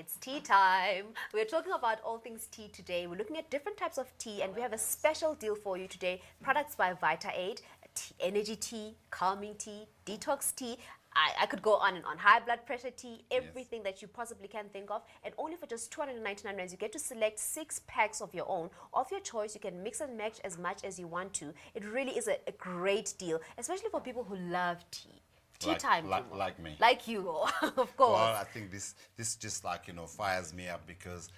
It's tea time. We're talking about all things tea today. We're looking at different types of tea, and we have a special deal for you today. Products by Vita-Aid, energy tea, calming tea, detox tea. I could go on and on. High blood pressure tea, everything that you possibly can think of. And only for just 299 rands, you get to select 6 packs of your own, of your choice. You can mix and match as much as you want to. It really is a great deal, especially for people who love tea. Tea time. Like me. Like you, of course. Well, I think this just like, fires me up because,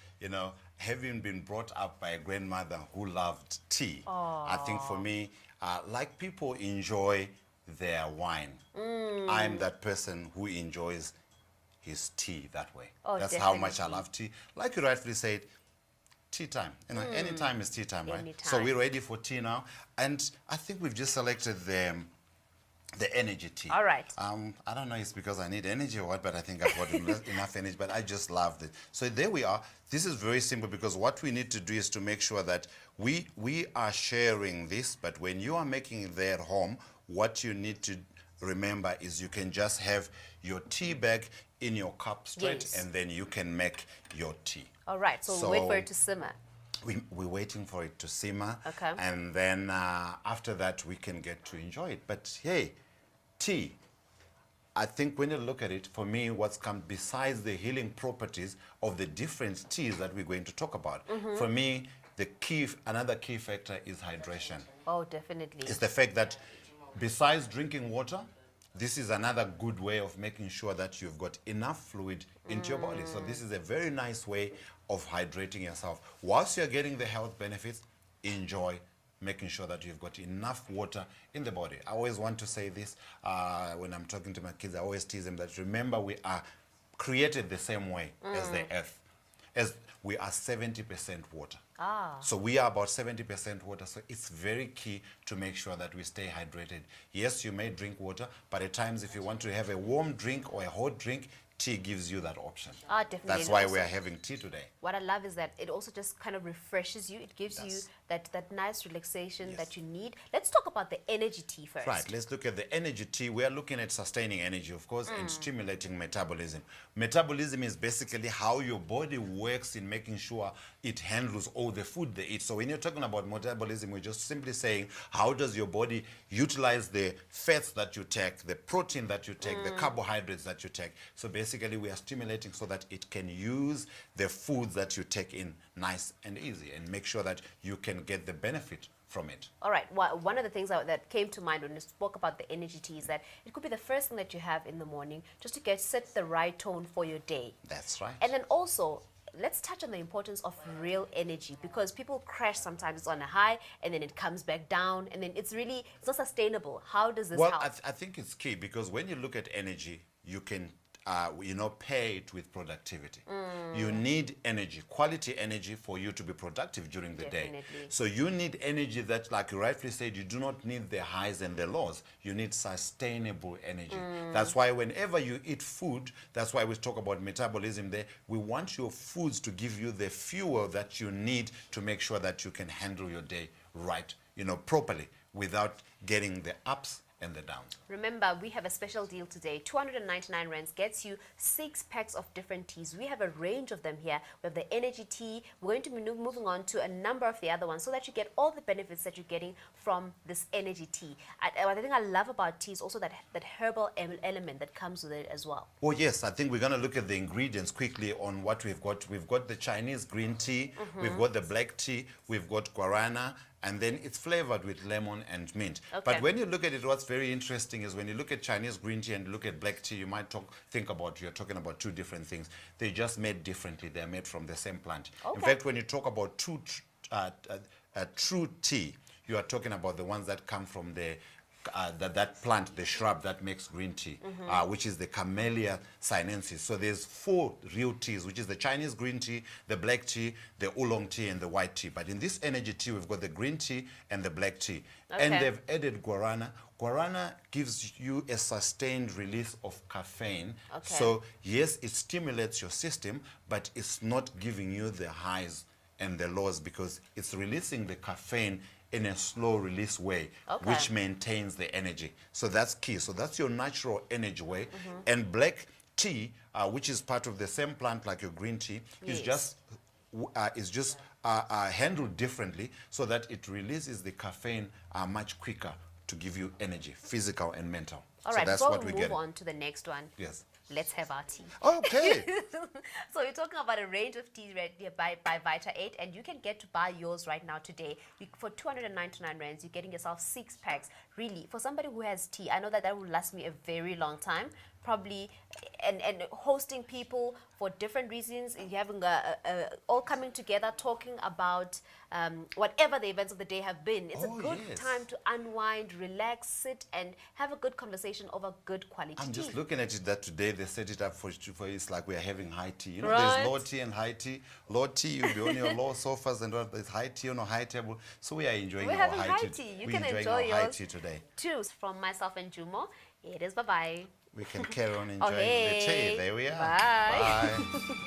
having been brought up by a grandmother who loved tea, I think for me, like people enjoy their wine, I'm that person who enjoys his tea that way. That's how much I love tea. Like you rightfully said, tea time. Any time is tea time, right? Anytime. So we're ready for tea now. And I think we've just selected the energy tea. All right. I don't know if it's because I need energy or what, but I think I've got enough energy, but I just loved it. So there we are. This is very simple because what we need to do is to make sure that we are sharing this, but when you are making it there at home, what you need to remember is you can just have your tea bag in your cup straight, and then you can make your tea. All right, so we'll wait for it to simmer. We're waiting for it to simmer, okay, and then after that we can get to enjoy it. But hey, tea, I think when you look at it, for me, what's come besides the healing properties of the different teas that we're going to talk about, for me, another key factor is hydration. Oh, definitely. It's the fact that besides drinking water, this is another good way of making sure that you've got enough fluid into your body. So this is a very nice way of hydrating yourself. Whilst you're getting the health benefits, enjoy making sure that you've got enough water in the body. I always want to say this when I'm talking to my kids. I always tease them that remember we are created the same way as the earth. As we are 70% water. So we are about 70% water. So it's very key to make sure that we stay hydrated. Yes, you may drink water, but at times if you want to have a warm drink or a hot drink, tea gives you that option. Definitely. That's why we are having tea today. What I love is that it also just kind of refreshes you. It gives you that nice relaxation that you need. Let's talk about the energy tea first. Right, let's look at the energy tea. We are looking at sustaining energy, of course, and stimulating metabolism. Metabolism is basically how your body works in making sure it handles all the food they eat. So when you're talking about metabolism, we're just simply saying, how does your body utilize the fats that you take, the protein that you take, the carbohydrates that you take. So basically, we are stimulating so that it can use the foods that you take in nice and easy and make sure that you can get the benefit from it. All right. Well, one of the things that came to mind when you spoke about the energy tea is that it could be the first thing that you have in the morning just to set the right tone for your day. That's right. And then also, let's touch on the importance of real energy, because people crash sometimes. It's on a high and then it comes back down and then it's not sustainable. How does this help? Well, I think it's key because when you look at energy, you can pay it with productivity. You need energy, quality energy for you to be productive during the day. So you need energy that, like you rightfully said, you do not need the highs and the lows. You need sustainable energy. That's why whenever you eat food, that's why we talk about metabolism there, we want your foods to give you the fuel that you need to make sure that you can handle your day right, properly without getting the ups and the downs. Remember, we have a special deal today. 299 rands gets you 6 packs of different teas. We have a range of them here. We have the energy tea. We're going to be moving on to a number of the other ones so that you get all the benefits that you're getting from this energy tea. I think I love about tea is also that herbal element that comes with it as well. Oh yes, I think we're going to look at the ingredients quickly on what we've got. We've got the Chinese green tea, we've got the black tea, we've got guarana, and then it's flavored with lemon and mint. But when you look at it, what's very interesting is when you look at Chinese green tea and look at black tea, you might you're talking about two different things. They're just made differently. They're made from the same plant. In fact, when you talk about true tea, you are talking about the ones that come from that plant, the shrub that makes green tea, which is the Camellia sinensis. So there's 4 real teas, which is the Chinese green tea, the black tea, the oolong tea, and the white tea. But in this energy tea, we've got the green tea and the black tea. And they've added guarana. Guarana gives you a sustained release of caffeine. So yes, it stimulates your system, but it's not giving you the highs and the lows because it's releasing the caffeine in a slow release way, which maintains the energy. So that's key. So that's your natural energy way. And black tea, which is part of the same plant like your green tea, is Yes. just handled differently so that it releases the caffeine much quicker to give you energy, physical and mental. All So right, that's before what we we move get. on to the next one, Yes. let's have our tea. Okay. So we're talking about a range of teas right here by Vita-Aid, and you can get to buy yours right now today. For 299 rands, you're getting yourself 6 packs. Really, for somebody who has tea, I know that will last me a very long time. Probably, and hosting people for different reasons, you're having all coming together, talking about whatever the events of the day have been. It's a good yes. time to unwind, relax, sit, and have a good conversation over good quality I'm tea. just looking at it that today they set it up for it's like we're having high tea. You know, Right. there's low tea and high tea. Low tea, you'll be on your low sofas, and there's high tea on a high table. So we are enjoying We're our having high tea. You We're can enjoying enjoy our high yours tea today. too. From myself and Jumo, it is bye-bye. We can carry on enjoying the hey. tea. There we are. Bye. Bye.